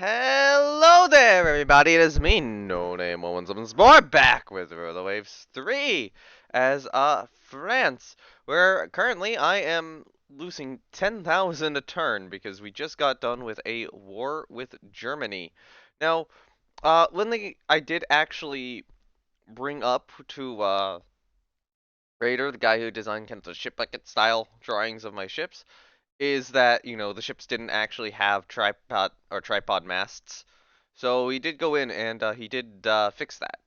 Hello there, everybody. It is me, No Name 117 more, back with Roller Waves 3 as France, where currently I am losing 10,000 a turn because we just got done with a war with Germany. Now, I did actually bring up to Raider, the guy who designed kind of the ship bucket style drawings of my ships, is that, the ships didn't actually have tripod masts. So he did go in and he did fix that.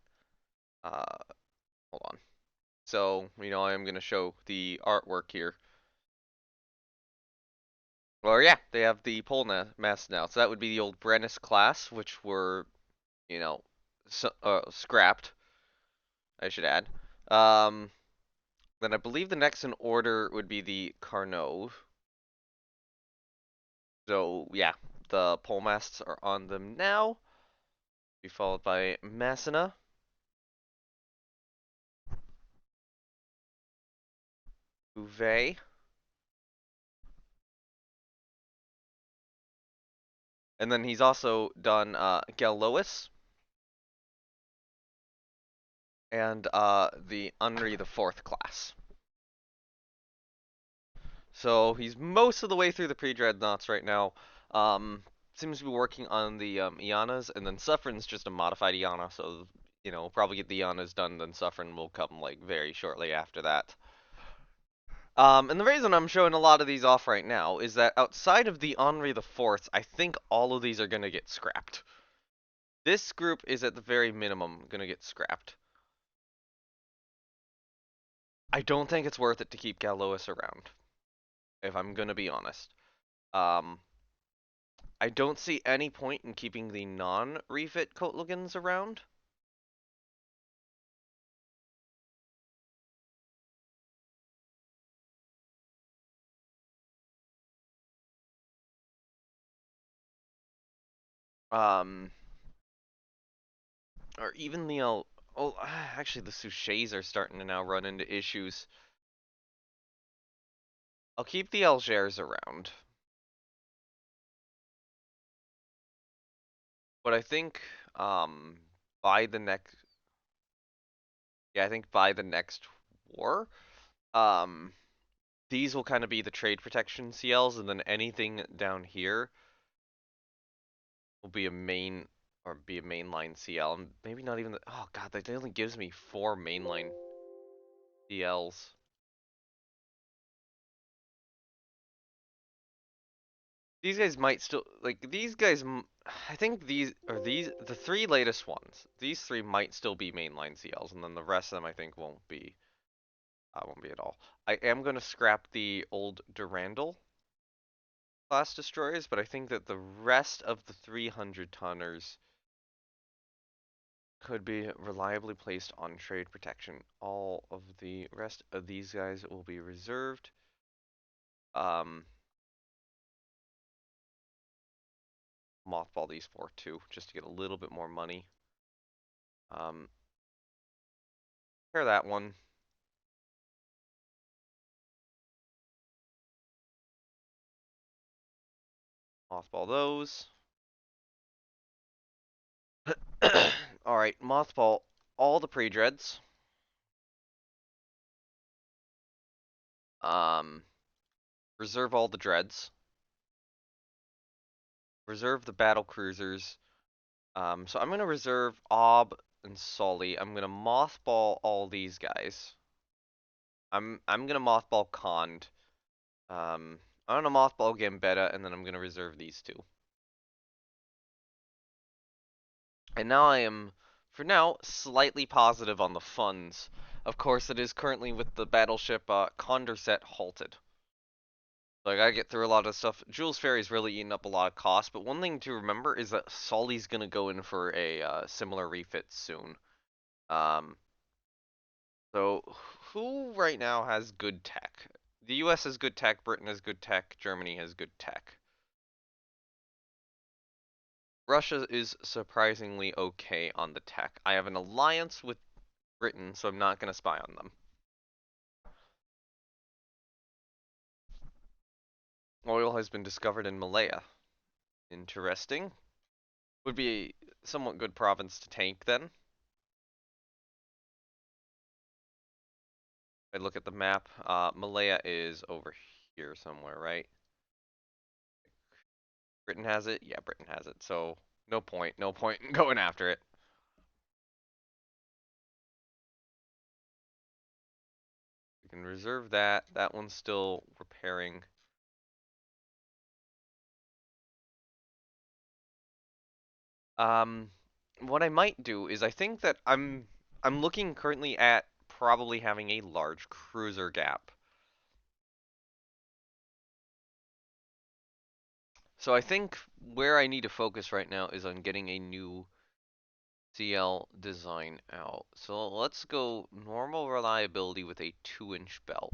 Uh, Hold on. So, I am going to show the artwork here. Well, yeah, they have the pole mast now. So that would be the old Brennus class, which were, you know, scrapped, I should add. Um, then I believe the next in order would be the Carnot. So, yeah, the pole masts are on them now. Be followed by Massena. Bouvet. And then he's also done Galois and the Henri the Fourth class. So he's most of the way through the pre-dreadnoughts right now. Seems to be working on the Iannas, and then Sufferin's just a modified Iana, so probably get the Iannas done, then Sufferin will come like very shortly after that. And the reason I'm showing a lot of these off right now is that outside of the Henri the Fourth, I think all of these are gonna get scrapped. This group is at the very minimum gonna get scrapped. I don't think it's worth it to keep Galois around, if I'm gonna be honest. Um, I don't see any point in keeping the non-refit Kotligans around. Um, or even the oh, actually the Souchets are starting to now run into issues. I'll keep the Algiers around, but I think by the next, yeah, I think by the next war, um, these will kind of be the trade protection CLs, and then anything down here will be a mainline CL, and maybe not even oh god, that only gives me 4 mainline CLs. These guys might still these guys. I think the 3 latest ones. These 3 might still be mainline CLs, and then the rest of them I think won't be. Won't be at all. I am going to scrap the old Durandal class destroyers, but I think that the rest of the 300 tonners could be reliably placed on trade protection. All of the rest of these guys will be reserved. Mothball these 4 too, just to get a little bit more money. Pair that one. Mothball those. Alright, mothball all the pre-dreads. Um, Reserve all the dreads. Reserve the battle cruisers. So I'm gonna reserve Ob and Sully. I'm gonna mothball all these guys. I'm gonna mothball Cond. I'm gonna mothball Gambetta, and then I'm gonna reserve these 2. And now I am, for now, slightly positive on the funds. Of course, it is currently with the battleship Condorcet halted. Like, I get through a lot of stuff. Jules Ferry's really eating up a lot of cost, but one thing to remember is that Sully's gonna go in for a similar refit soon. Um, so who right now has good tech? The US has good tech, Britain has good tech, Germany has good tech. Russia is surprisingly okay on the tech. I have an alliance with Britain, so I'm not gonna spy on them. Oil has been discovered in Malaya. Interesting. Would be a somewhat good province to tank then. If I look at the map, Malaya is over here somewhere, right? Britain has it? Yeah, Britain has it. So no point in going after it. We can reserve that. That one's still repairing. Um, what I might do is I think that I'm looking currently at probably having a large cruiser gap. So I think where I need to focus right now is on getting a new CL design out. So let's go normal reliability with a 2-inch belt.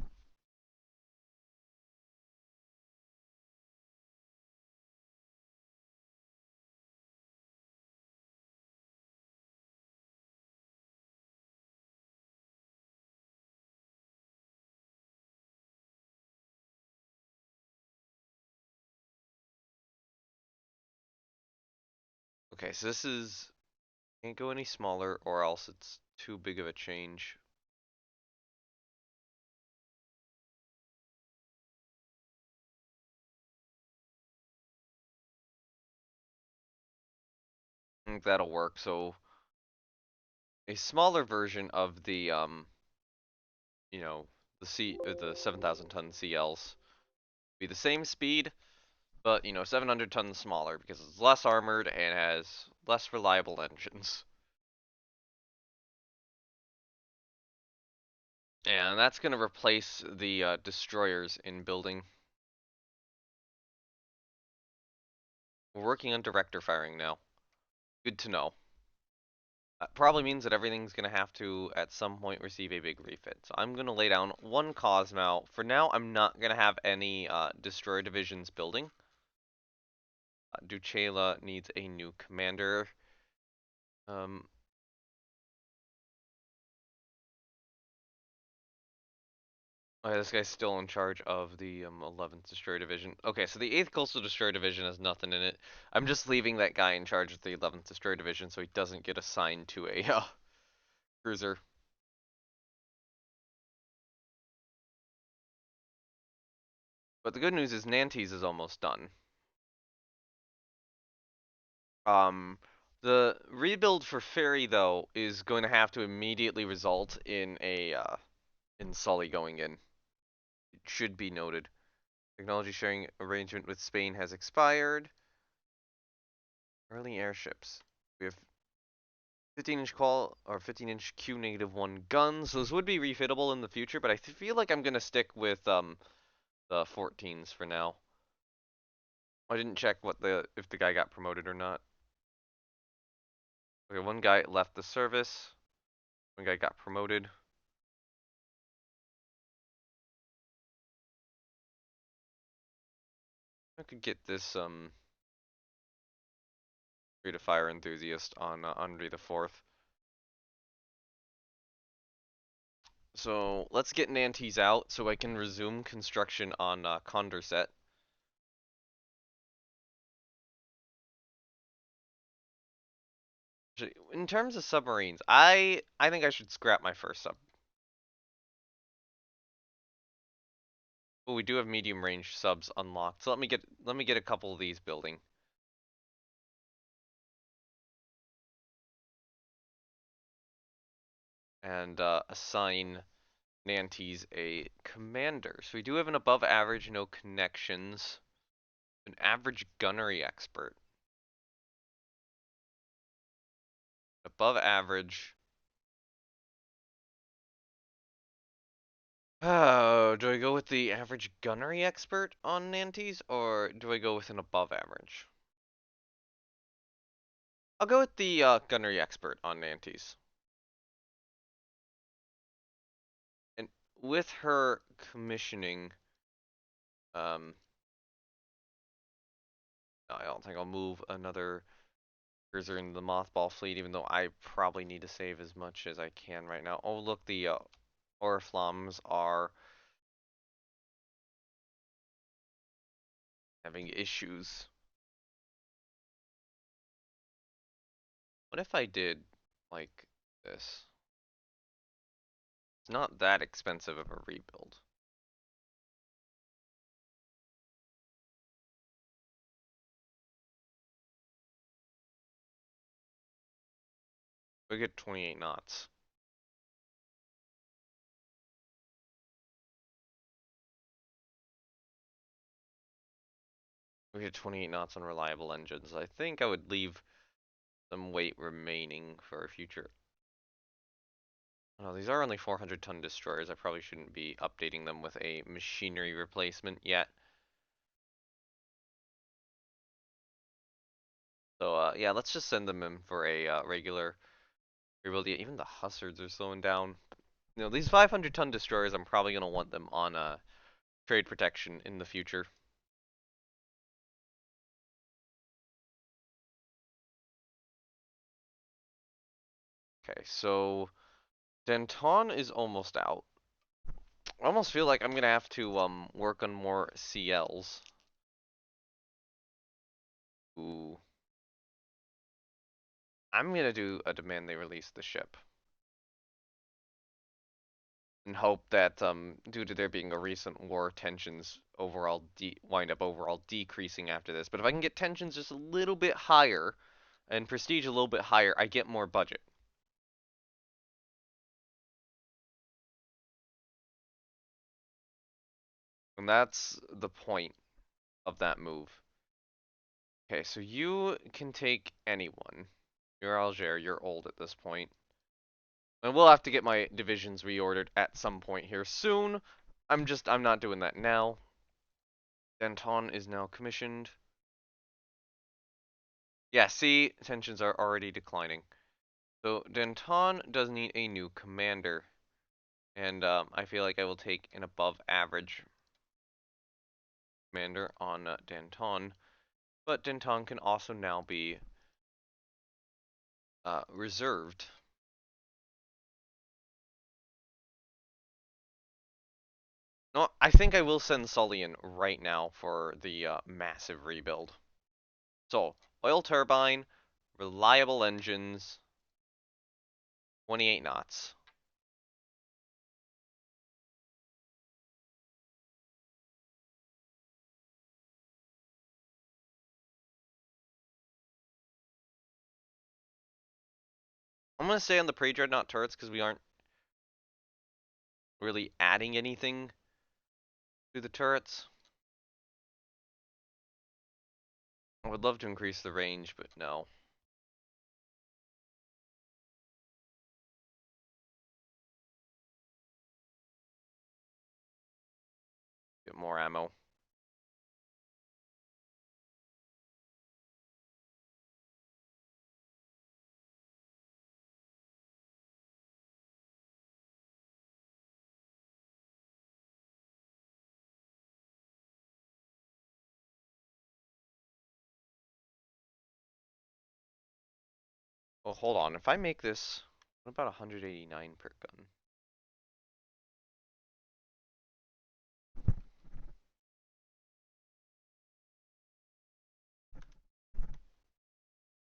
Okay, so this is can't go any smaller or else it's too big of a change. I think that'll work. So a smaller version of the you know, the 7,000 ton CLs be the same speed, but 700 tons smaller because it's less armored and has less reliable engines. And that's going to replace the destroyers in building. We're working on director firing now. Good to know. That probably means that everything's going to have to, at some point, receive a big refit. So I'm going to lay down one Cosmo. For now, I'm not going to have any destroyer divisions building. Duchela needs a new commander. Um, Okay, this guy's still in charge of the 11th Destroyer Division. Okay, so the 8th Coastal Destroyer Division has nothing in it. I'm just leaving that guy in charge of the 11th Destroyer Division so he doesn't get assigned to a cruiser. But the good news is Nantes is almost done. Um, the rebuild for Ferry, though, is going to have to immediately result in a in Sully going in. It should be noted. Technology sharing arrangement with Spain has expired. Early airships. We have 15-inch qual or 15-inch Q-1 guns. Those would be refittable in the future, but I feel like I'm gonna stick with the 14s for now. I didn't check what the if the guy got promoted or not. Okay, one guy left the service. One guy got promoted. I could get this free to fire enthusiast on Andre the Fourth. So let's get Nantes out so I can resume construction on Condorcet. In terms of submarines, I think I should scrap my first sub. Well, we do have medium range subs unlocked, so let me get a couple of these building. And assign Nantes a commander. So we do have an above average, no connections, an average gunnery expert. Above average. Oh, do I go with the average gunnery expert on Nantes, or do I go with an above average? I'll go with the gunnery expert on Nantes. And with her commissioning, um, I don't think I'll move another cruiser into the mothball fleet, even though I probably need to save as much as I can right now. Oh, look, the Oriflammes are having issues. What if I did like this? It's not that expensive of a rebuild. We get 28 knots. We get 28 knots on reliable engines. I think I would leave some weight remaining for a future. Oh, these are only 400-ton destroyers. I probably shouldn't be updating them with a machinery replacement yet. So, yeah, let's just send them in for a regular rebuild. Yeah, even the Hussards are slowing down. You know, these 500-ton destroyers, I'm probably going to want them on trade protection in the future. Okay, so Denton is almost out. I almost feel like I'm going to have to work on more CLs. Ooh. I'm going to do a demand they release the ship. And hope that due to there being a recent war, tensions overall wind up overall decreasing after this. But if I can get tensions just a little bit higher and prestige a little bit higher, I get more budget. And that's the point of that move. Okay, so you can take anyone. You're Alger, you're old at this point. And we'll have to get my divisions reordered at some point here soon. I'm not doing that now. Danton is now commissioned. Yeah, see, tensions are already declining. So Danton does need a new commander. And I feel like I will take an above average commander on Danton. But Danton can also now be reserved. No, I think I will send Sully in right now for the massive rebuild. So, oil turbine, reliable engines, 28 knots. I'm going to stay on the pre-dreadnought turrets because we aren't really adding anything to the turrets. I would love to increase the range, but no. Get more ammo. Well, hold on. If I make this, what about 189 per gun?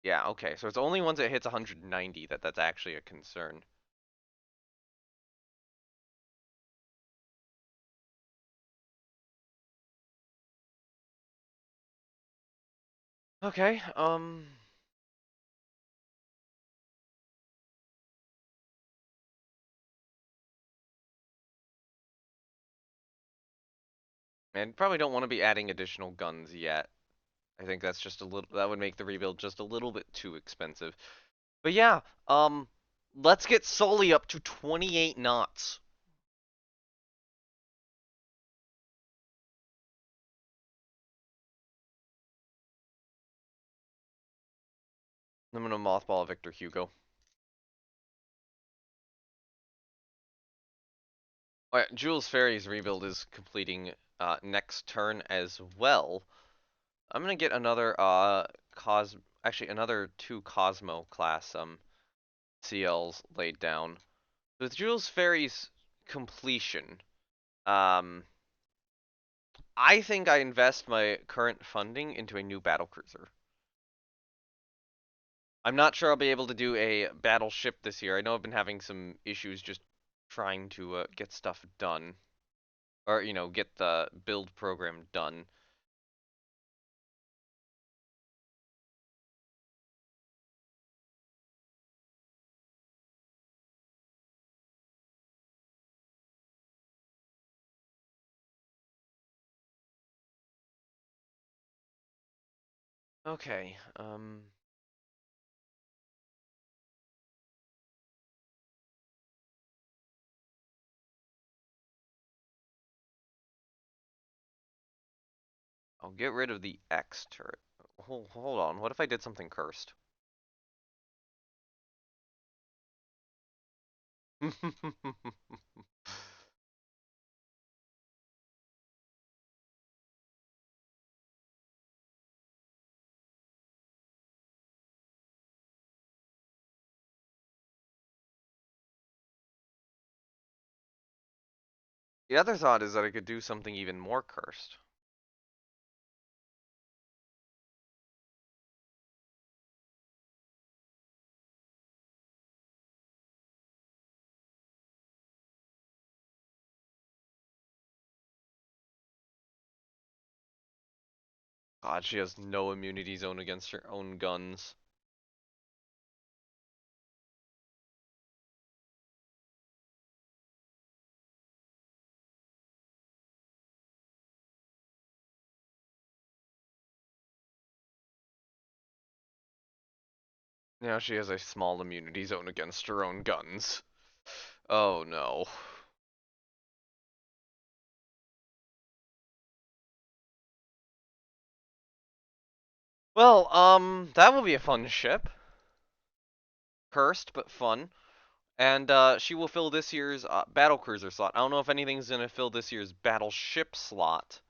Yeah, okay. So it's only once it hits 190 that's actually a concern. Okay, and probably don't want to be adding additional guns yet. I think that's just a little, that would make the rebuild just a little bit too expensive. But yeah, let's get Sully up to 28 knots. I'm gonna mothball Victor Hugo. Alright, Jules Ferry's rebuild is completing next turn as well. I'm gonna get another actually another two Cosmo class CLs laid down. With Jules Ferry's completion, um, I think I invest my current funding into a new battlecruiser. I'm not sure I'll be able to do a battleship this year. I know I've been having some issues just trying to get stuff done, or get the build program done. Okay, I'll get rid of the X turret. Hold on, what if I did something cursed? The other thought is that I could do something even more cursed. God, she has no immunity zone against her own guns. Now she has a small immunity zone against her own guns. Oh no. Well, that will be a fun ship. Cursed, but fun. And she will fill this year's battle cruiser slot. I don't know if anything's gonna fill this year's battleship slot.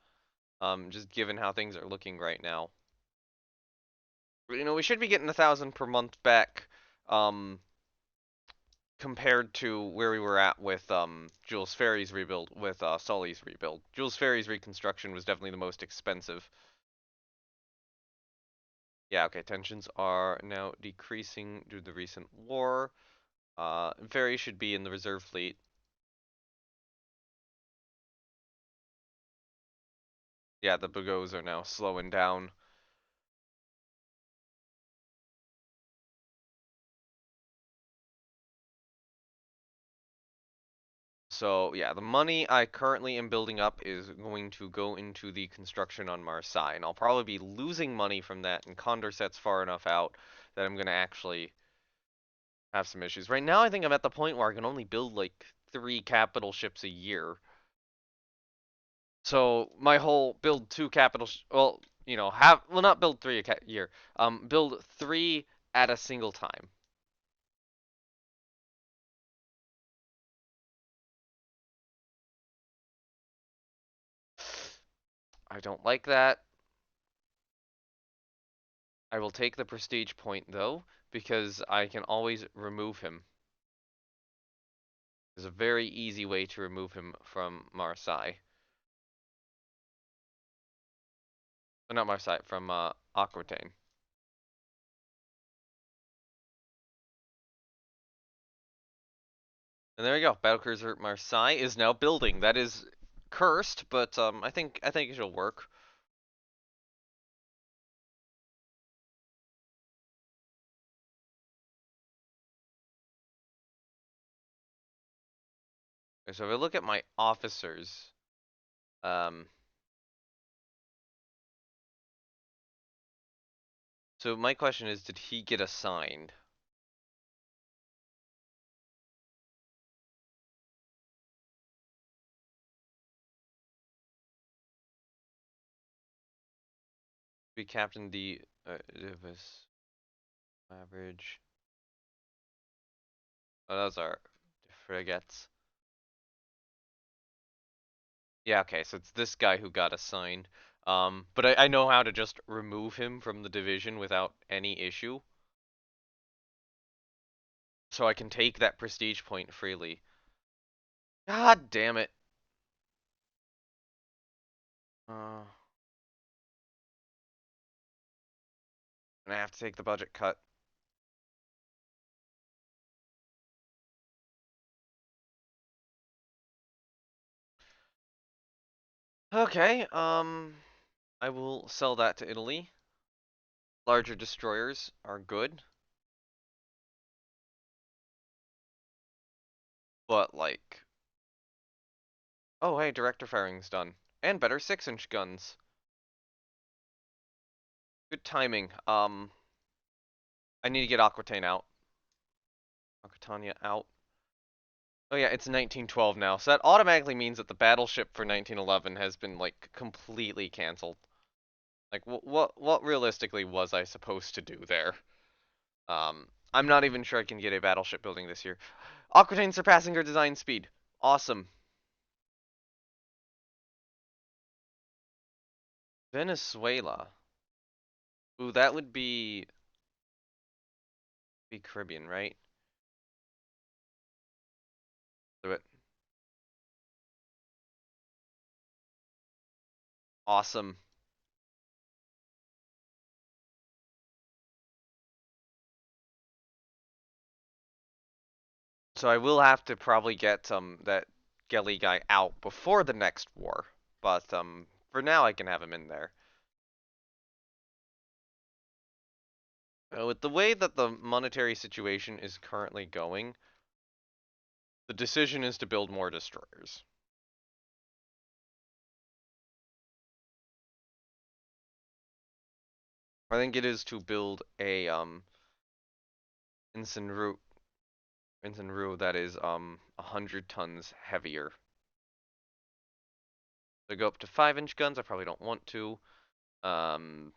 Just given how things are looking right now. We should be getting 1,000 per month back. Compared to where we were at with Jules Ferry's rebuild, with Sully's rebuild. Jules Ferry's reconstruction was definitely the most expensive. Yeah, okay, tensions are now decreasing due to the recent war. Ferry should be in the reserve fleet. Yeah, the Bagos are now slowing down. So yeah, the money I currently am building up is going to go into the construction on Marseille, and I'll probably be losing money from that, and Condorcet's far enough out that I'm going to actually have some issues. Right now, I think I'm at the point where I can only build like 3 capital ships a year. So my whole build 2 capital, well, not build 3 a year, build 3 at a single time. I don't like that. I will take the prestige point though, because I can always remove him. There's a very easy way to remove him from Marseille. Not Marseille, from Aquitaine. And there we go. Battlecruiser Marseille is now building. That is cursed, but I think it'll work. Okay, so if I look at my officers, um, so my question is, did he get assigned? We captained the it was average. Oh, those are frigates. Yeah, okay, so it's this guy who got assigned. But I know how to just remove him from the division without any issue. So I can take that prestige point freely. God damn it. I'm gonna have to take the budget cut. Okay, I will sell that to Italy. Larger destroyers are good, but like, oh hey, director firing's done. And better 6-inch guns. Good timing. I need to get Aquitaine out. Aquitania out. Oh yeah, it's 1912 now, so that automatically means that the battleship for 1911 has been like completely canceled. Like what realistically was I supposed to do there? I'm not even sure I can get a battleship building this year. Aquitaine surpassing her design speed. Awesome. Venezuela. Ooh, that would be Caribbean, right? Do it. Awesome. So I will have to probably get that Gelly guy out before the next war, but for now I can have him in there. With the way that the monetary situation is currently going, the decision is to build more destroyers. I think it is to build a Incenru that is 100 tons heavier. To go up to 5-inch guns, I probably don't want to. Um,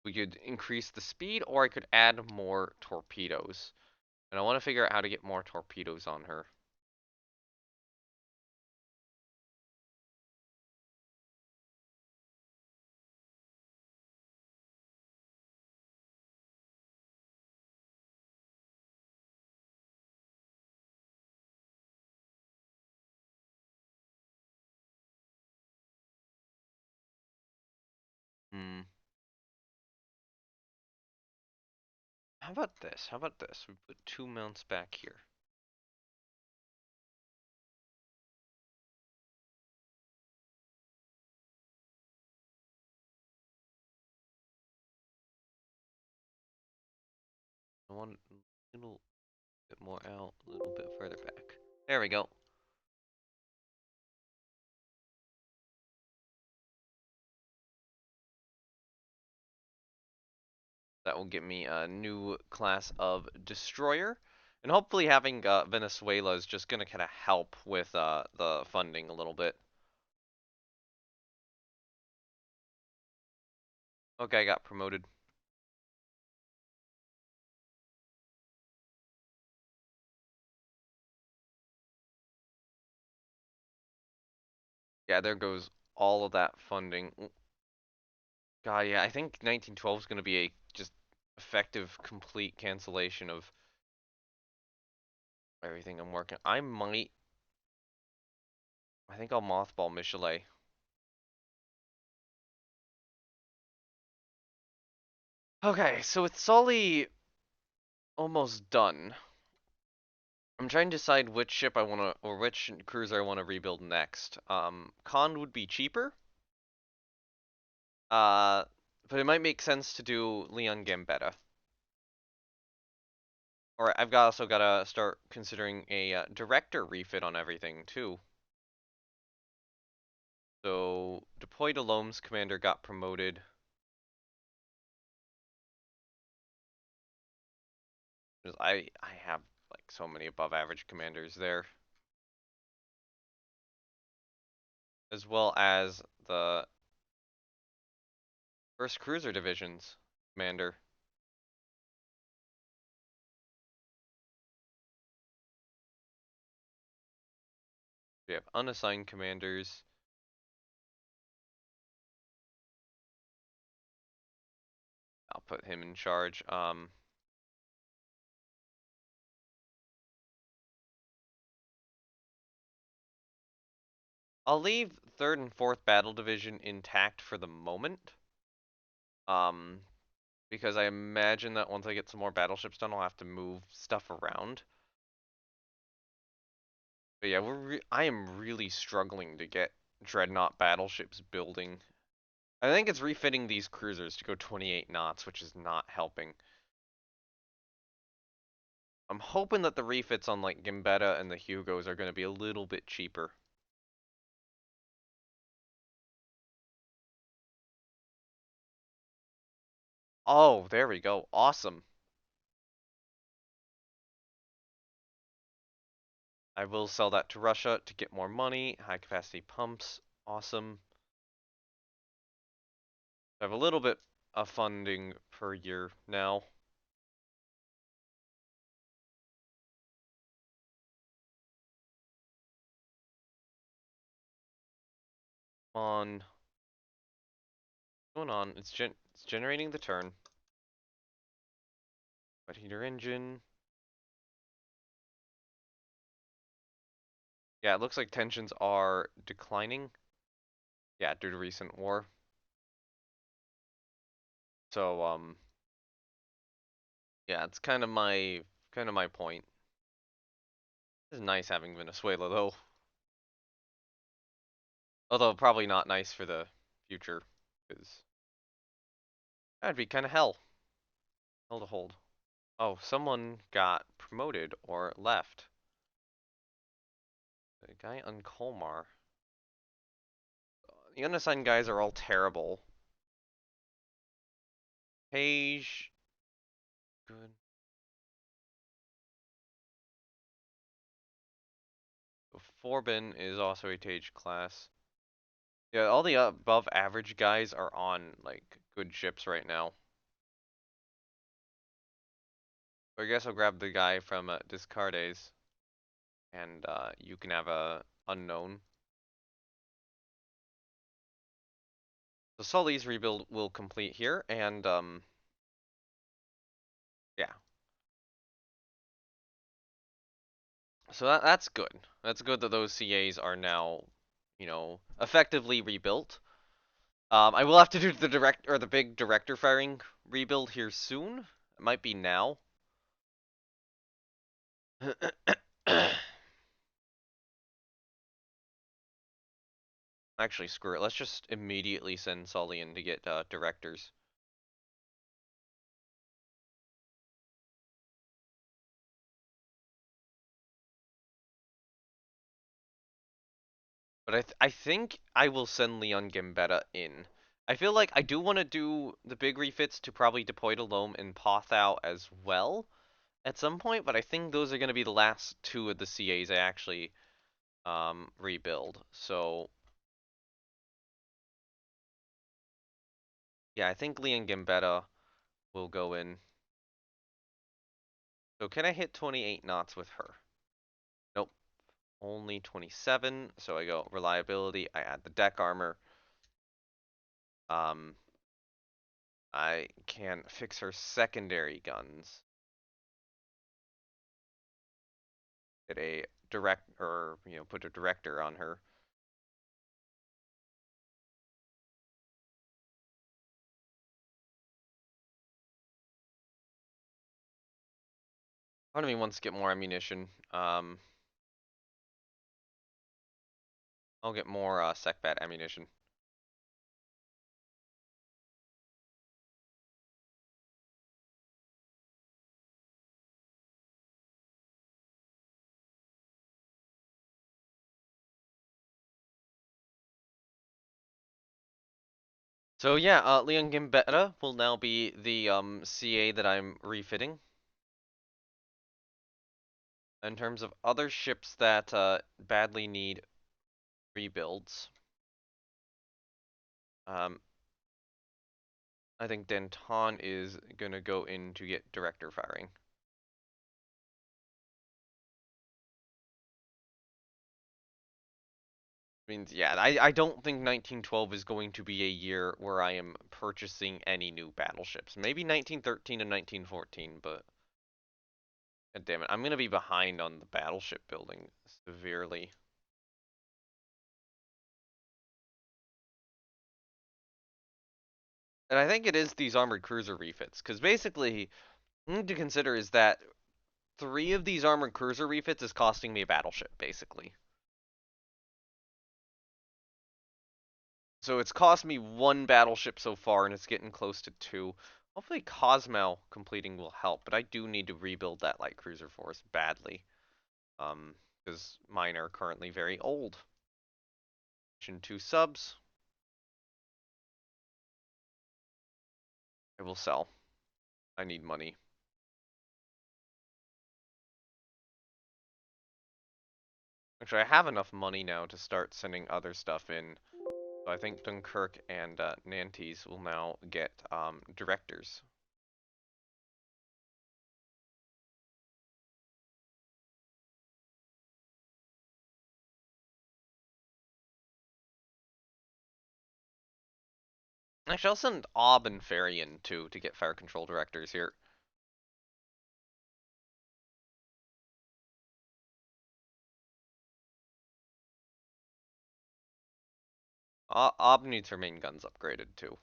we could increase the speed, or I could add more torpedoes. And I want to figure out how to get more torpedoes on her. Hmm. How about this? How about this? We put 2 mounts back here. I want a little bit more out, a little bit further back. There we go. That will get me a new class of destroyer. And hopefully having Venezuela is just going to kind of help with the funding a little bit. Okay, I got promoted. Yeah, there goes all of that funding. God, yeah, I think 1912 is going to be a just effective, complete cancellation of everything I'm working. I think I'll mothball Michelet. Okay, so it's Sully almost done. I'm trying to decide which ship I want to, or which cruiser I want to rebuild next. Con would be cheaper. Uh, but it might make sense to do Leon Gambetta. Or I've also got to start considering a director refit on everything too. So deployed Alome's commander got promoted. I have like so many above average commanders there, as well as the first cruiser division's commander. We have unassigned commanders. I'll put him in charge. I'll leave 3rd and 4th Battle Division intact for the moment. Um, because I imagine that once I get some more battleships done, I'll have to move stuff around. But yeah, I am really struggling to get dreadnought battleships building. I think it's refitting these cruisers to go 28 knots, which is not helping. I'm hoping that the refits on like Gambetta and the Hugos are going to be a little bit cheaper. Oh, there we go. Awesome. I will sell that to Russia to get more money. High capacity pumps. Awesome. I have a little bit of funding per year now. Come on. What's going on? It's generating the turn. Wet heater engine. Yeah, it looks like tensions are declining. Yeah, due to recent war. So, yeah, it's kind of my point. It's nice having Venezuela though. Although probably not nice for the future, because that'd be kind of hell. Hell to hold. Oh, someone got promoted or left. The guy on Colmar. The unassigned guys are all terrible. Page. Good. Forbin is also a Tage class. Yeah, all the above average guys are on, like, good ships right now. I guess I'll grab the guy from Discardes, and you can have a unknown. The Sully's rebuild will complete here, and yeah. So that's good. That's good that those CAs are now, effectively rebuilt. I will have to do the big director firing rebuild here soon. It might be now. Actually, screw it. Let's just immediately send Sully in to get directors. But I think I will send Leon Gambetta in. I feel like I do want to do the big refits to probably deploy to Loam and Pothau as well at some point, but I think those are going to be the last two of the CAs I actually rebuild. So yeah, I think Leon Gambetta will go in. So can I hit 28 knots with her? Nope, only 27. So I go reliability. I add the deck armor. Um, I can fix her secondary guns. Get a direct or put a director on her. Part of me wants to get more ammunition. I'll get more SecBat ammunition. So yeah, Leon Gambetta will now be the CA that I'm refitting. In terms of other ships that badly need rebuilds, um, I think Denton is gonna go in to get director firing. Means yeah, I don't think 1912 is going to be a year where I am purchasing any new battleships. Maybe 1913 and 1914, but God damn it, I'm gonna be behind on the battleship building severely. And I think it is these armored cruiser refits, because basically, what you need to consider is that 3 of these armored cruiser refits is costing me a battleship, basically. So it's cost me 1 battleship so far, and it's getting close to 2. Hopefully Cosmo completing will help, but I do need to rebuild that light cruiser force badly. Because mine are currently very old. Mission 2 subs. I will sell. I need money. Actually, I have enough money now to start sending other stuff in. So I think Dunkirk and Nantes will now get directors. Actually, I'll send Ob and Farian too to get fire control directors here. Ob needs her main guns upgraded too.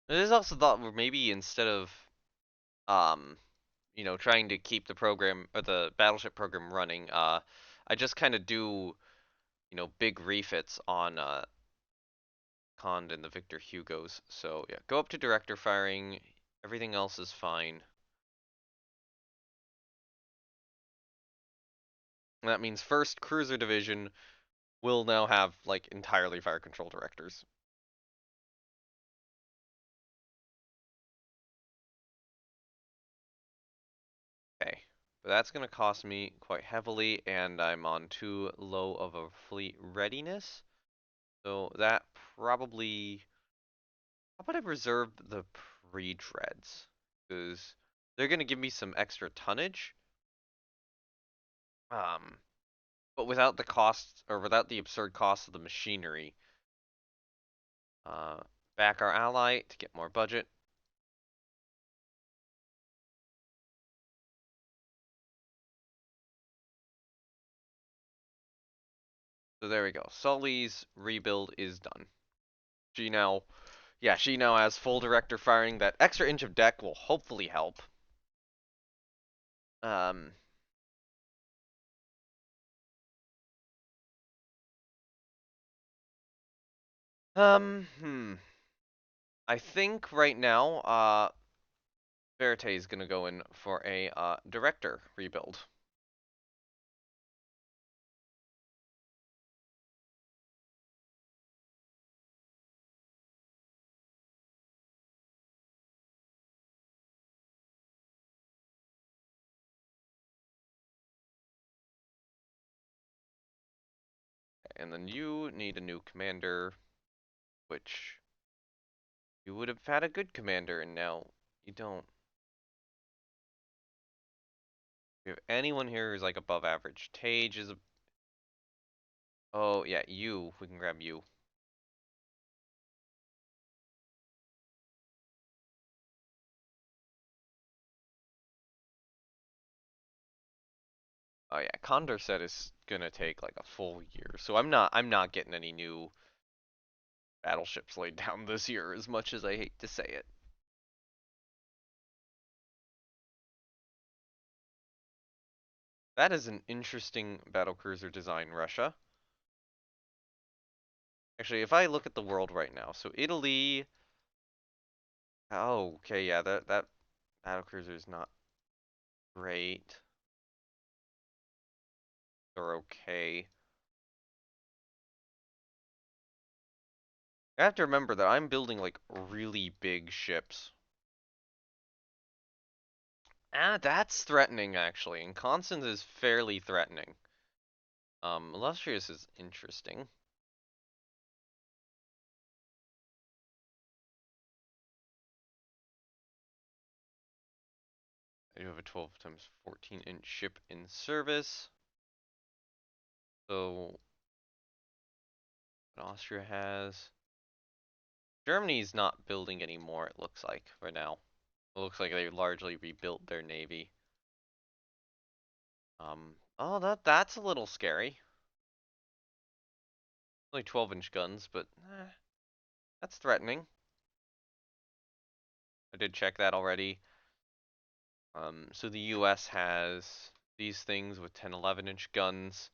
It is also thought where maybe instead of um, trying to keep the program or the battleship program running, I just kind of do, big refits on Cond and the Victor Hugos. So yeah, go up to director firing. Everything else is fine. And that means first cruiser division will now have like entirely fire control directors. Okay, but that's gonna cost me quite heavily, and I'm on too low of a fleet readiness. So that probably. How about I reserve the pre-dreads? Because they're gonna give me some extra tonnage. Um, but without the cost or without the absurd cost of the machinery. Uh, back our ally to get more budget. So there we go. Sully's rebuild is done. She now, yeah, she now has full director firing. That extra inch of deck will hopefully help. Um, hmm. I think right now, Verite is gonna go in for a director rebuild. And then you need a new commander, which you would have had a good commander, and now you don't. Do you have anyone here who's like above average? Tage is a. Oh yeah, you. We can grab you. Oh yeah, Condorcet is gonna take like a full year, so I'm not getting any new battleships laid down this year, as much as I hate to say it. That is an interesting battlecruiser design, Russia. Actually, if I look at the world right now, so Italy. Oh, okay, yeah, that battlecruiser is not great. They're okay. I have to remember that I'm building like really big ships. Ah, that's threatening actually, and Constance is fairly threatening. Illustrious is interesting. I do have a 12 times 14 inch ship in service. So, what Austria has. Germany's not building anymore, it looks like, right now. It looks like they largely rebuilt their navy. Oh, that's a little scary. Only 12-inch guns, but that's threatening. I did check that already. So the US has these things with 10, 11-inch guns,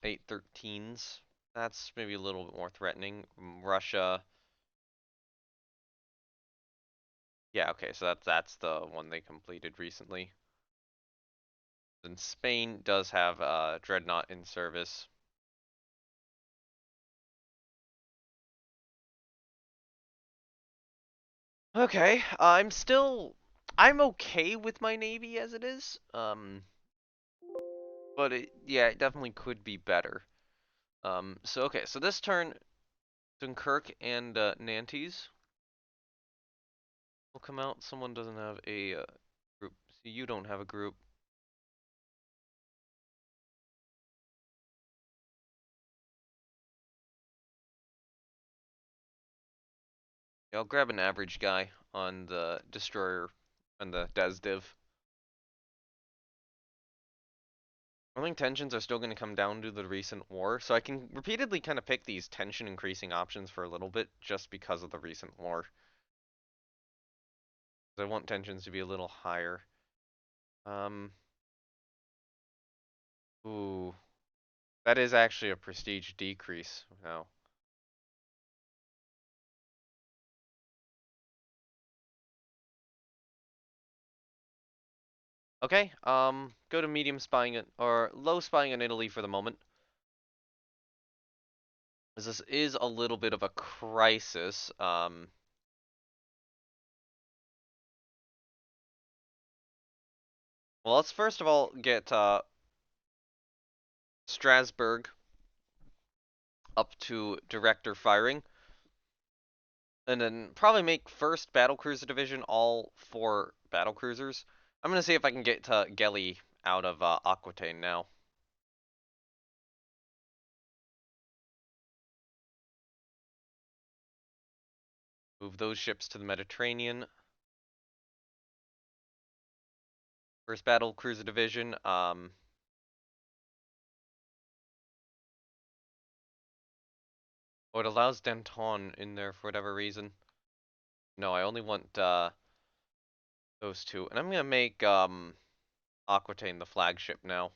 813s. That's maybe a little bit more threatening. Russia, yeah, okay, so that's the one they completed recently. And Spain does have dreadnought in service. Okay, I'm okay with my navy as it is. But yeah, it definitely could be better. So okay, so this turn, Dunkirk and Nantes will come out. Someone doesn't have a group. See, you don't have a group. Yeah, I'll grab an average guy on the destroyer on the Des Div. I think tensions are still going to come down to the recent war, so I can repeatedly kind of pick these tension increasing options for a little bit just because of the recent war. I want tensions to be a little higher. Um, ooh, that is actually a prestige decrease now. Okay, go to medium spying or low spying in Italy for the moment. As this is a little bit of a crisis. Well, let's first of all get Strasbourg up to director firing, and then probably make first battlecruiser division all 4 battlecruisers. I'm gonna see if I can get Gelly out of Aquitaine now. Move those ships to the Mediterranean. First battlecruiser division. Oh, it allows Danton in there for whatever reason. No, I only want those two, and I'm gonna make Aquitaine the flagship now.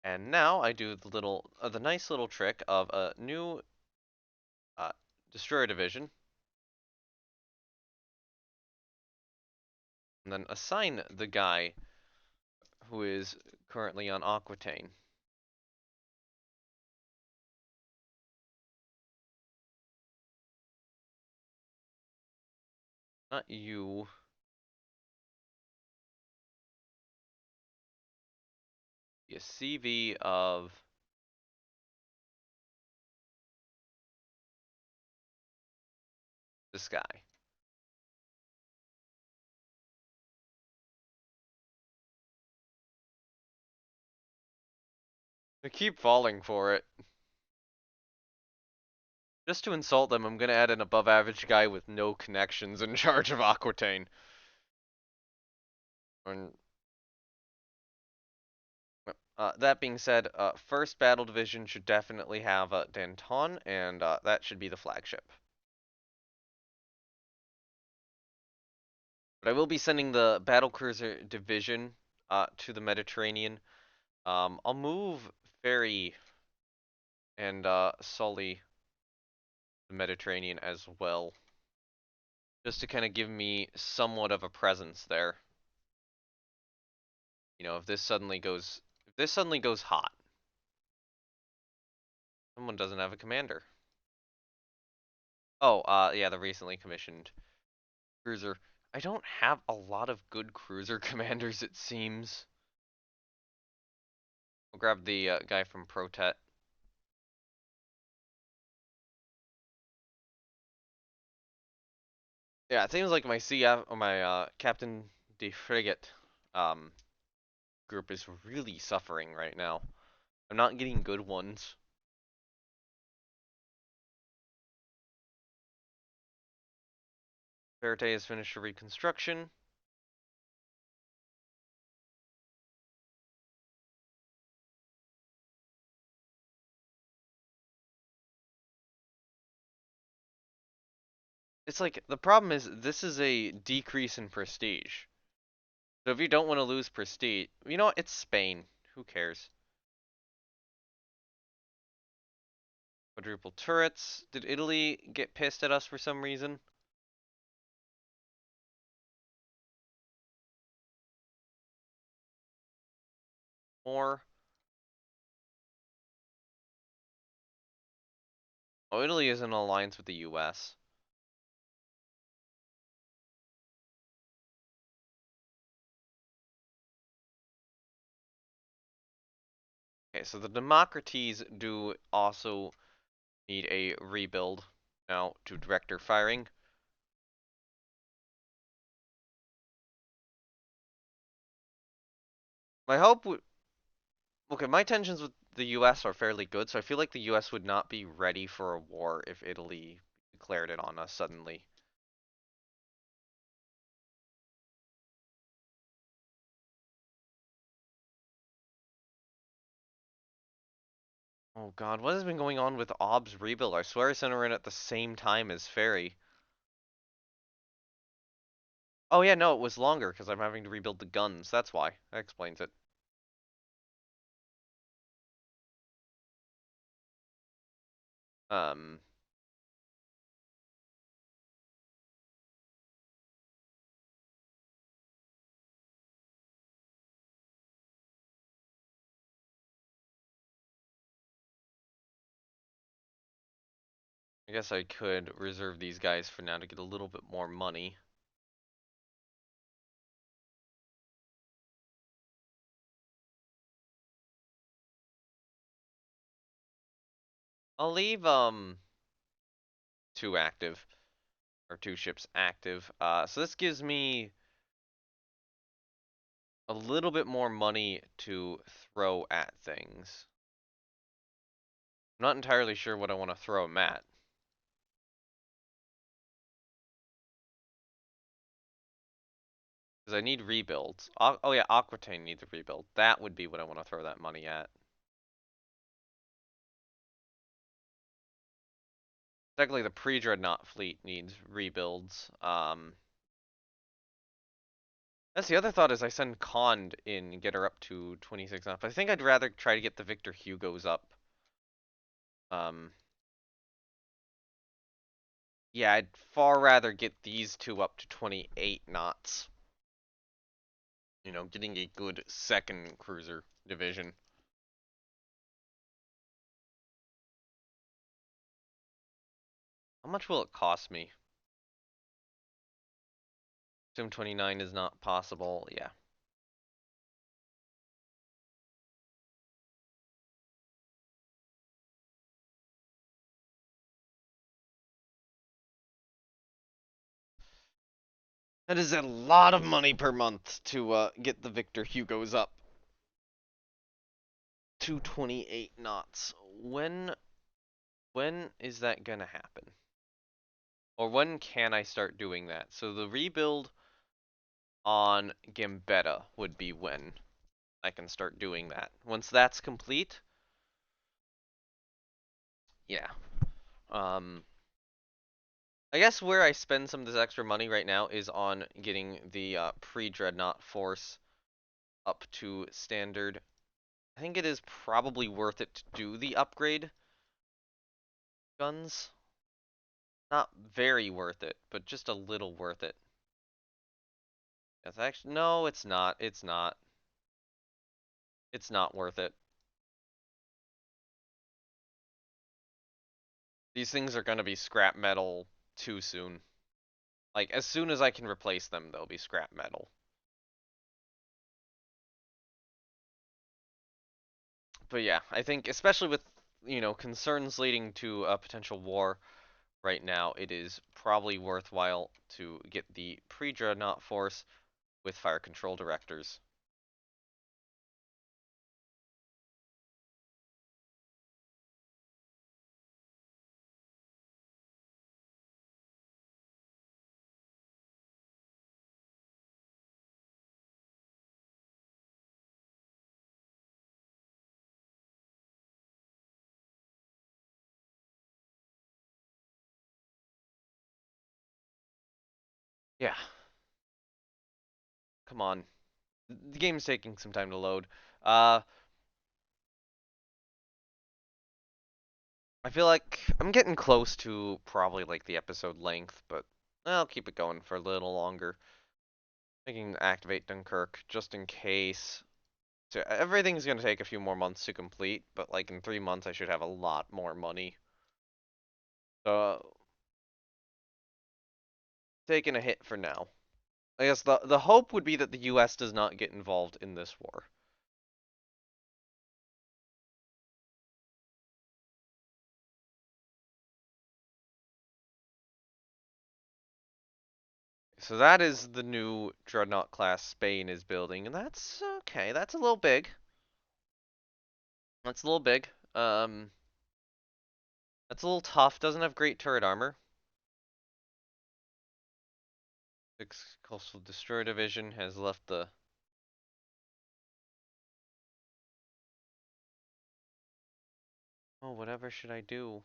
And now I do the nice little trick of a new uh, destroyer division, and then assign the guy who is currently on Aquitaine. Not you. The CV of this guy. I keep falling for it. Just to insult them, I'm gonna add an above average guy with no connections in charge of Aquitaine. And that being said, first battle division should definitely have Danton, and that should be the flagship. But I will be sending the battlecruiser division to the Mediterranean. I'll move Ferry and Sully the Mediterranean as well, just to kind of give me somewhat of a presence there. You know, if this suddenly goes hot, someone doesn't have a commander. Oh, yeah, the recently commissioned cruiser. I don't have a lot of good cruiser commanders, it seems. I'll grab the guy from Protet. Yeah, it seems like my CF or my Captain de Frigate um group is really suffering right now. I'm not getting good ones. Verte has finished a reconstruction. It's like, the problem is, this is a decrease in prestige. So if you don't want to lose prestige, you know what? It's Spain. Who cares? Quadruple turrets. Did Italy get pissed at us for some reason? Or, oh, Italy is in an alliance with the US. Okay, so the democracies do also need a rebuild now to director firing. My hope would, okay, my tensions with the US are fairly good, so I feel like the US would not be ready for a war if Italy declared it on us suddenly. Oh god, what has been going on with OBS rebuild? I swear I sent her in at the same time as Ferry. Oh yeah, no, it was longer because I'm having to rebuild the guns. That's why. That explains it. Um, I guess I could reserve these guys for now to get a little bit more money. I'll leave two active, or two ships active. So this gives me a little bit more money to throw at things. I'm not entirely sure what I want to throw them at. Because I need rebuilds. Oh yeah, Aquitaine needs a rebuild. That would be what I want to throw that money at. Technically, the pre-dreadnought fleet needs rebuilds. That's the other thought is I send Cond in and get her up to 26 knots. But I think I'd rather try to get the Victor Hugos up. Um, yeah, I'd far rather get these two up to 28 knots. You know, getting a good second cruiser division. How much will it cost me? Sim 29 is not possible. Yeah. That is a lot of money per month to get the Victor Hugos up to 28 knots. When is that gonna happen? Or when can I start doing that? So the rebuild on Gambetta would be when I can start doing that. Once that's complete, yeah. Um, I guess where I spend some of this extra money right now is on getting the pre-dreadnought force up to standard. I think it is probably worth it to do the upgrade guns. Not very worth it, but just a little worth it. It's actually, no, it's not. It's not. It's not worth it. These things are gonna be scrap metal too soon. Like, as soon as I can replace them, they'll be scrap metal. But yeah, I think, especially with, concerns leading to a potential war right now, it is probably worthwhile to get the pre-dreadnought force with fire control directors. Yeah, come on. The game's taking some time to load. Uh, I feel like I'm getting close to probably like the episode length, but I'll keep it going for a little longer. I can activate Dunkirk just in case. So everything's gonna take a few more months to complete, but like in 3 months I should have a lot more money. So taking a hit for now. I guess the hope would be that the US does not get involved in this war. So that is the new Dreadnought class Spain is building, and that's okay. That's a little big. That's a little big. That's a little tough. Doesn't have great turret armor. Six Coastal Destroyer Division has left the. Oh, whatever should I do?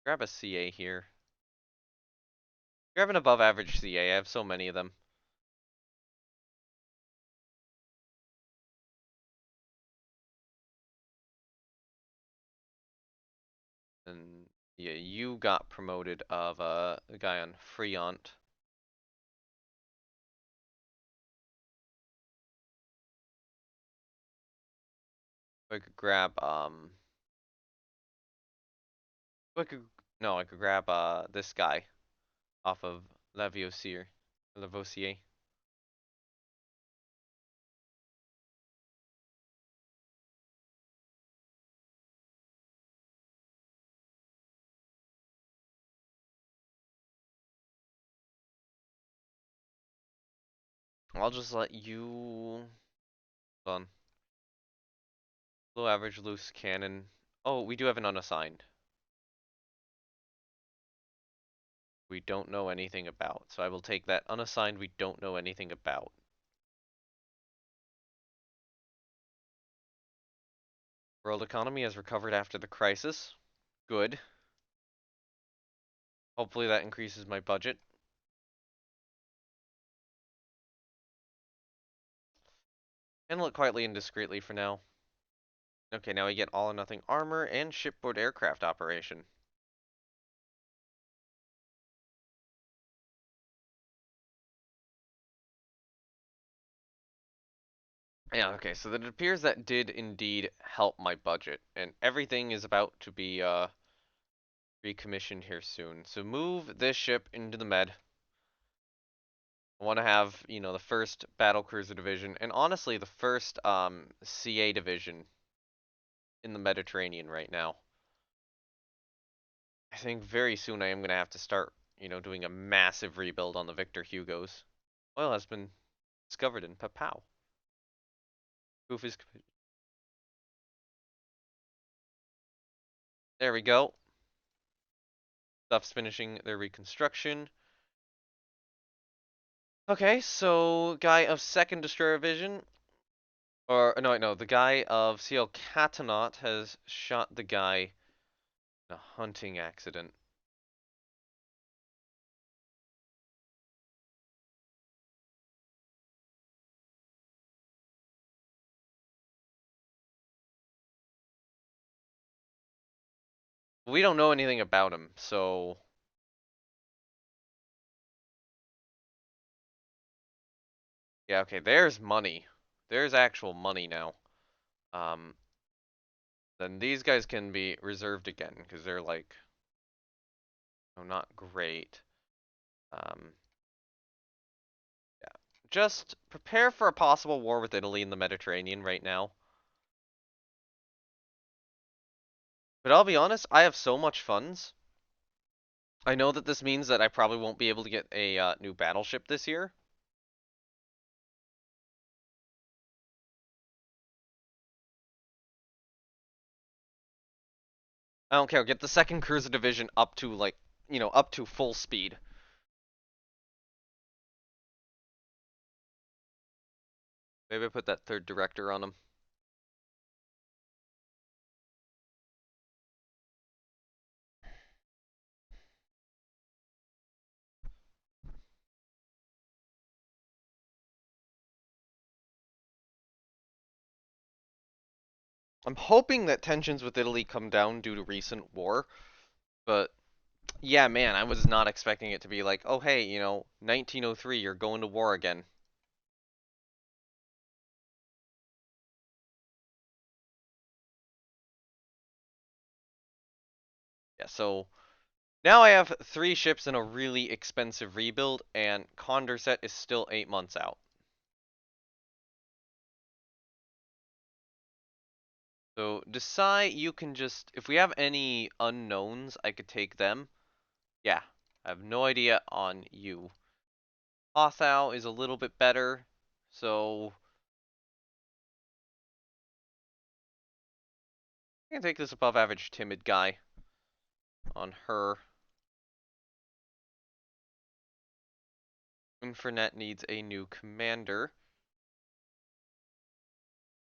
Grab a CA here. Grab an above average CA. I have so many of them. And yeah, you got promoted of a guy on Freont. I could grab I could no, I could grab this guy off of Lavoisier. Lavoisier. I'll just let you. Hold on. Low average loose cannon. Oh, we do have an unassigned. We don't know anything about. So I will take that unassigned we don't know anything about. World economy has recovered after the crisis. Good. Hopefully that increases my budget. Handle it quietly and discreetly for now. Okay, now we get all or nothing armor and shipboard aircraft operation. Yeah, okay, so it appears that did indeed help my budget, and everything is about to be recommissioned here soon. So move this ship into the med. I want to have, the first battle cruiser division, and honestly, the first CA division in the Mediterranean right now. I think very soon I am going to have to start, doing a massive rebuild on the Victor Hugos. Oil has been discovered in Papau. Proof is. There we go. Stuff's finishing their reconstruction. Okay, so guy of second destroyer division, or no, wait, no, the guy of CL Catanaught has shot the guy in a hunting accident. We don't know anything about him, so yeah, okay, there's money. There's actual money now. Um, then these guys can be reserved again because they're like, not great. Um, yeah, just prepare for a possible war with Italy in the Mediterranean right now. But I'll be honest, I have so much funds. I know that this means that I probably won't be able to get a new battleship this year. I don't care. Get the second cruiser division up to like, up to full speed. Maybe I put that third director on them. I'm hoping that tensions with Italy come down due to recent war, but yeah, man, I was not expecting it to be like, oh hey, 1903, you're going to war again. Yeah, so now I have 3 ships in a really expensive rebuild, and Condorcet is still 8 months out. So decide you can just, if we have any unknowns, I could take them. Yeah, I have no idea on you. Hothau is a little bit better, so I can take this above average timid guy on her. Infernet needs a new commander,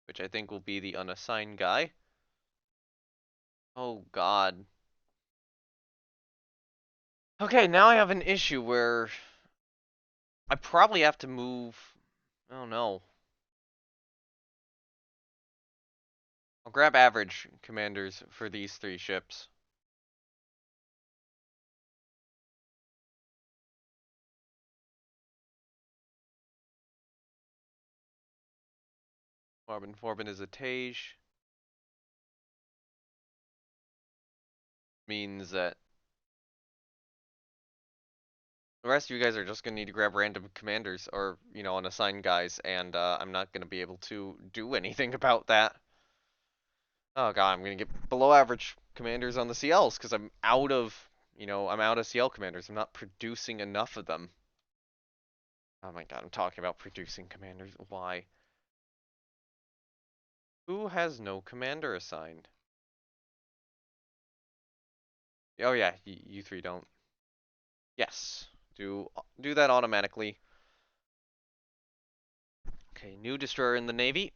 which I think will be the unassigned guy. Oh god. Okay, now I have an issue where I probably have to move. Oh no. I'll grab average commanders for these 3 ships. Forbin is a Tage. Means that the rest of you guys are just gonna need to grab random commanders or, unassigned guys, and I'm not gonna be able to do anything about that. Oh god, I'm gonna get below average commanders on the CLs because I'm out of CL commanders. I'm not producing enough of them. Oh my god, I'm talking about producing commanders. Why? Who has no commander assigned? Oh yeah, you three don't. Yes, do that automatically. Okay, new destroyer in the Navy.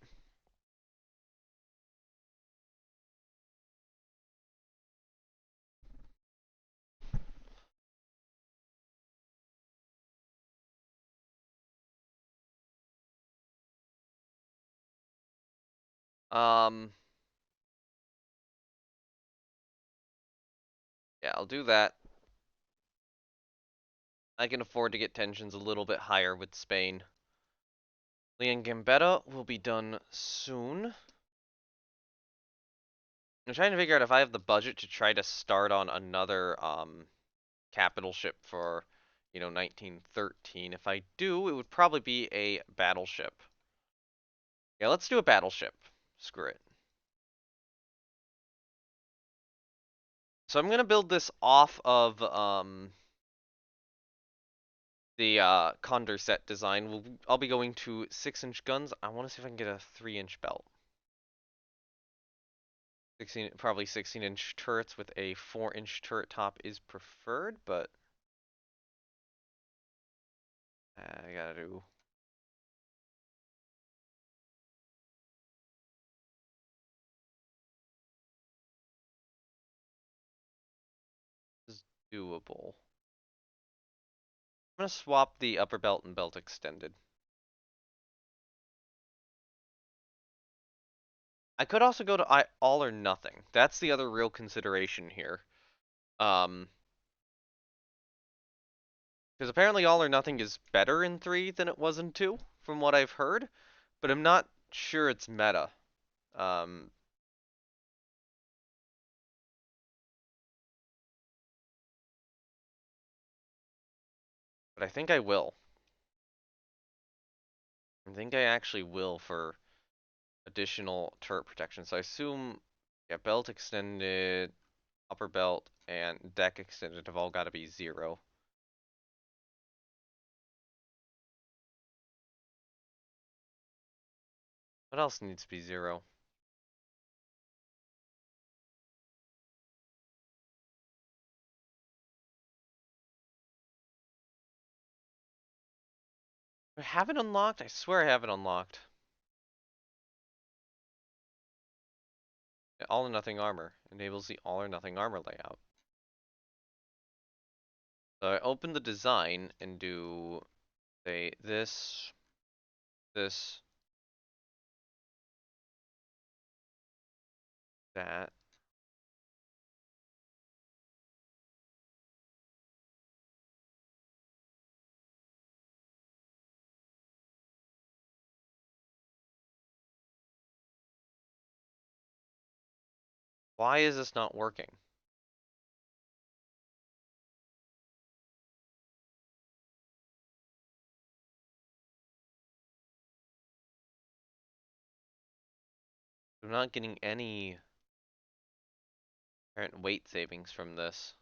Um, yeah, I'll do that. I can afford to get tensions a little bit higher with Spain. Leon Gambetta will be done soon. I'm trying to figure out if I have the budget to try to start on another capital ship for, 1913. If I do, it would probably be a battleship. Yeah, let's do a battleship. Screw it. So I'm gonna build this off of the Condorcet design. I'll be going to 6-inch guns. I want to see if I can get a 3-inch belt. 16, probably 16-inch turrets with a 4-inch turret top is preferred, but I gotta do. This is doable. I'm gonna swap the upper belt and belt extended. I could also go to all or nothing. That's the other real consideration here. Um, because apparently all or nothing is better in 3 than it was in 2, from what I've heard, but I'm not sure it's meta. Um, but I think I will. I think I actually will for additional turret protection. So I assume, yeah, belt extended, upper belt, and deck extended have all got to be 0. What else needs to be 0? Do I have it unlocked? I swear I have it unlocked. All or nothing armor enables the all or nothing armor layout. So I open the design and do, say, this, that. Why is this not working? I'm not getting any apparent weight savings from this.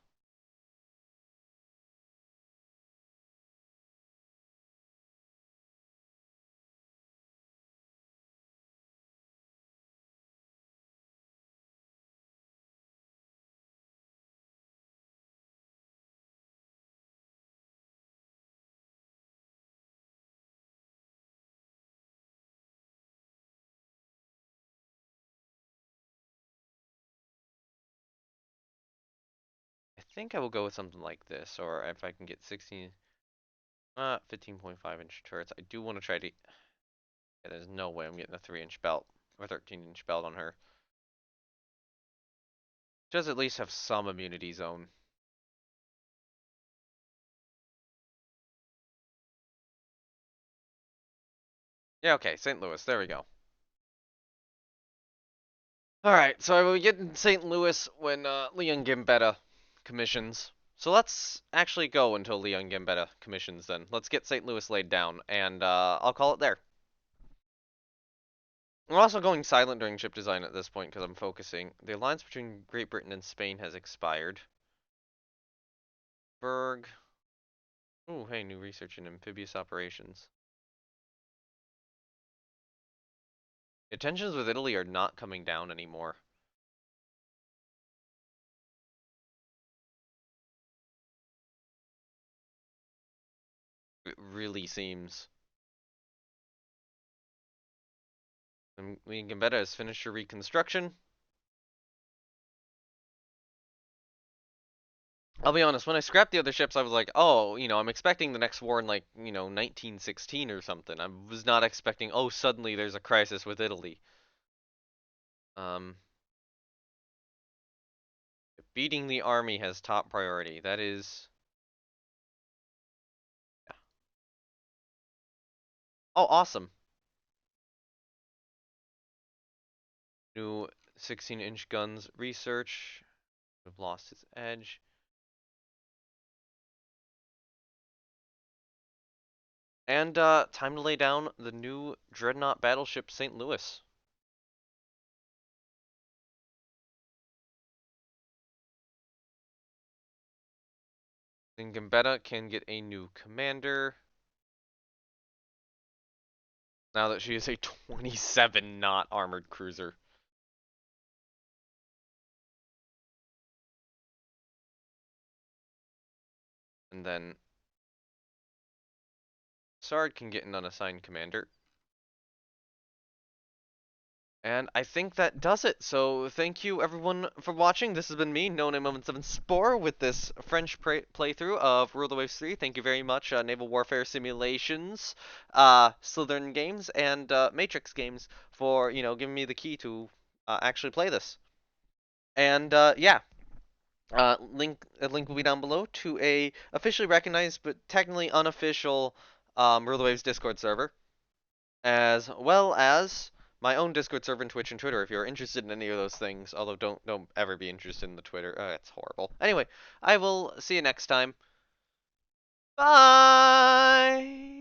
I think I will go with something like this, or if I can get 15.5 inch turrets. I do want to try to. Yeah, there's no way I'm getting a 3-inch belt or 13-inch belt on her. Does at least have some immunity zone. Yeah, okay, St. Louis. There we go. Alright, so I will get in St. Louis when Leon Gambetta commissions. So let's actually go until Leon Gambetta commissions then. Let's get St. Louis laid down, and I'll call it there. We're also going silent during ship design at this point because I'm focusing. The alliance between Great Britain and Spain has expired. Berg. Ooh, hey, new research in amphibious operations. The tensions with Italy are not coming down anymore. It really seems. And Gambetta has finished her reconstruction. I'll be honest, when I scrapped the other ships, I was like, oh, I'm expecting the next war in like, 1916 or something. I was not expecting, oh, suddenly there's a crisis with Italy. Um, beating the army has top priority. That is, yeah. Oh, awesome. New 16-inch guns research. Have lost its edge. And time to lay down the new dreadnought battleship St. Louis. Then Gambetta can get a new commander. Now that she is a 27 knot armored cruiser. And then Sard can get an unassigned commander. And I think that does it. So thank you everyone for watching. This has been me, No Name Moment 7 Spore, with this French playthrough of Rule the Waves 3. Thank you very much, Naval Warfare Simulations, Slytherin Games, and Matrix Games for, giving me the key to actually play this. And yeah, a link will be down below to a officially recognized but technically unofficial Rule the Waves Discord server, as well as my own Discord server and Twitch and Twitter if you're interested in any of those things. Although don't ever be interested in the Twitter. It's horrible. Anyway, I will see you next time. Bye.